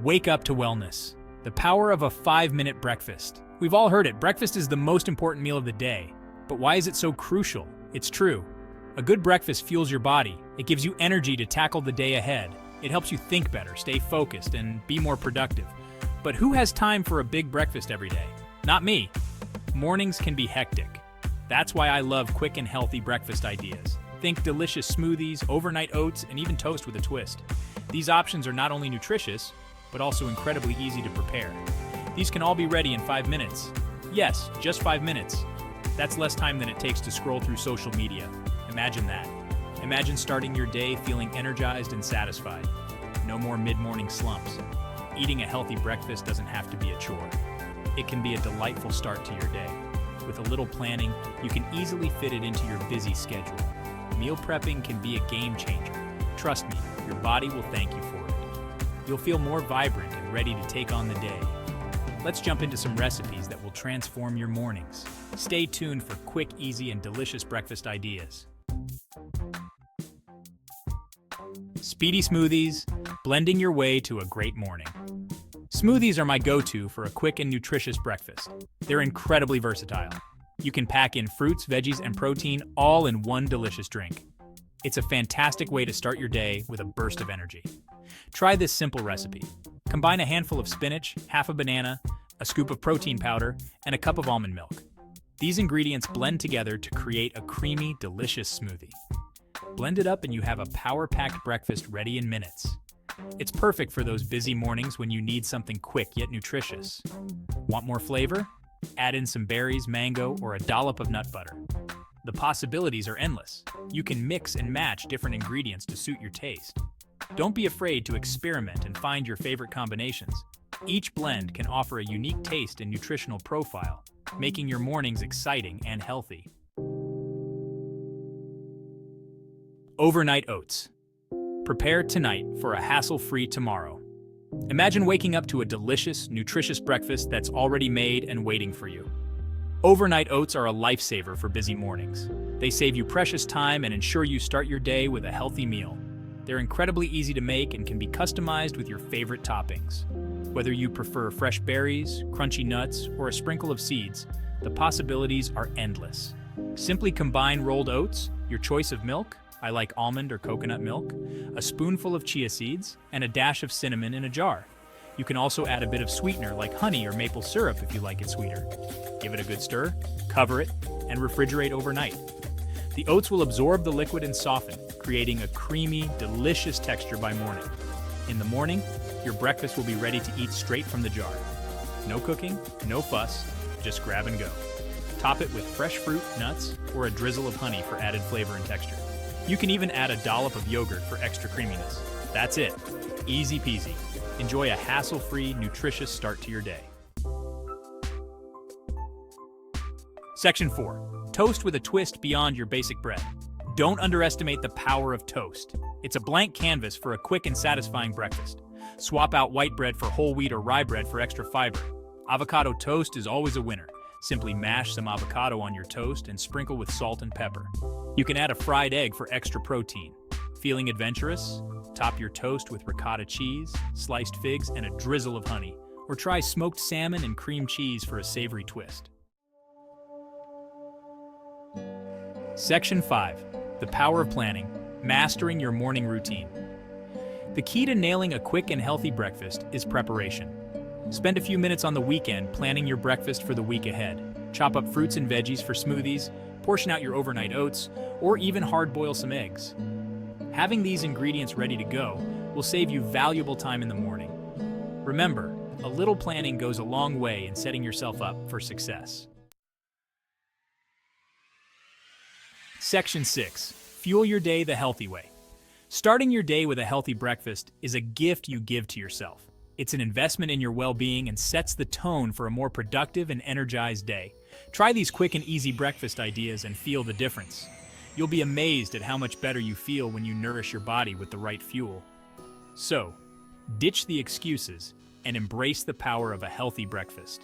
Wake up to wellness. The power of a 5-minute breakfast. We've all heard it, breakfast is the most important meal of the day. But why is it so crucial? It's true. A good breakfast fuels your body. It gives you energy to tackle the day ahead. It helps you think better, stay focused, and be more productive. But who has time for a big breakfast every day? Not me. Mornings can be hectic. That's why I love quick and healthy breakfast ideas. Think delicious smoothies, overnight oats, and even toast with a twist. These options are not only nutritious, but also incredibly easy to prepare. These can all be ready in 5 minutes. Yes, just 5 minutes. That's less time than it takes to scroll through social media. Imagine that. Imagine starting your day feeling energized and satisfied. No more mid-morning slumps. Eating a healthy breakfast doesn't have to be a chore. It can be a delightful start to your day. With a little planning, you can easily fit it into your busy schedule. Meal prepping can be a game changer. Trust me, your body will thank you for it. You'll feel more vibrant and ready to take on the day. Let's jump into some recipes that will transform your mornings. Stay tuned for quick, easy, and delicious breakfast ideas. Speedy smoothies, blending your way to a great morning. Smoothies are my go-to for a quick and nutritious breakfast. They're incredibly versatile. You can pack in fruits, veggies, and protein all in one delicious drink. It's a fantastic way to start your day with a burst of energy. Try this simple recipe. Combine a handful of spinach, half a banana, a scoop of protein powder, and a cup of almond milk. These ingredients blend together to create a creamy, delicious smoothie. Blend it up and you have a power-packed breakfast ready in minutes. It's perfect for those busy mornings when you need something quick yet nutritious. Want more flavor? Add in some berries, mango, or a dollop of nut butter. The possibilities are endless. You can mix and match different ingredients to suit your taste. Don't be afraid to experiment and find your favorite combinations. Each blend can offer a unique taste and nutritional profile, making your mornings exciting and healthy. Overnight oats. Prepare tonight for a hassle-free tomorrow. Imagine waking up to a delicious, nutritious breakfast that's already made and waiting for you. Overnight oats are a lifesaver for busy mornings. They save you precious time and ensure you start your day with a healthy meal. They're incredibly easy to make and can be customized with your favorite toppings. Whether you prefer fresh berries, crunchy nuts, or a sprinkle of seeds, the possibilities are endless. Simply combine rolled oats, your choice of milk, I like almond or coconut milk, a spoonful of chia seeds, and a dash of cinnamon in a jar. You can also add a bit of sweetener like honey or maple syrup if you like it sweeter. Give it a good stir, cover it, and refrigerate overnight. The oats will absorb the liquid and soften, creating a creamy, delicious texture by morning. In the morning, your breakfast will be ready to eat straight from the jar. No cooking, no fuss, just grab and go. Top it with fresh fruit, nuts, or a drizzle of honey for added flavor and texture. You can even add a dollop of yogurt for extra creaminess. That's it. Easy peasy. Enjoy a hassle-free, nutritious start to your day. Section 4. Toast with a twist beyond your basic bread. Don't underestimate the power of toast. It's a blank canvas for a quick and satisfying breakfast. Swap out white bread for whole wheat or rye bread for extra fiber. Avocado toast is always a winner. Simply mash some avocado on your toast and sprinkle with salt and pepper. You can add a fried egg for extra protein. Feeling adventurous? Top your toast with ricotta cheese, sliced figs, and a drizzle of honey. Or try smoked salmon and cream cheese for a savory twist. Section 5. The power of planning. Mastering your morning routine. The key to nailing a quick and healthy breakfast is preparation. Spend a few minutes on the weekend planning your breakfast for the week ahead. Chop up fruits and veggies for smoothies, portion out your overnight oats, or even hard-boil some eggs. Having these ingredients ready to go will save you valuable time in the morning. Remember, a little planning goes a long way in setting yourself up for success. Section 6. Fuel your day the healthy way. Starting your day with a healthy breakfast is a gift you give to yourself. It's an investment in your well-being and sets the tone for a more productive and energized day. Try these quick and easy breakfast ideas and feel the difference. You'll be amazed at how much better you feel when you nourish your body with the right fuel. So, ditch the excuses and embrace the power of a healthy breakfast.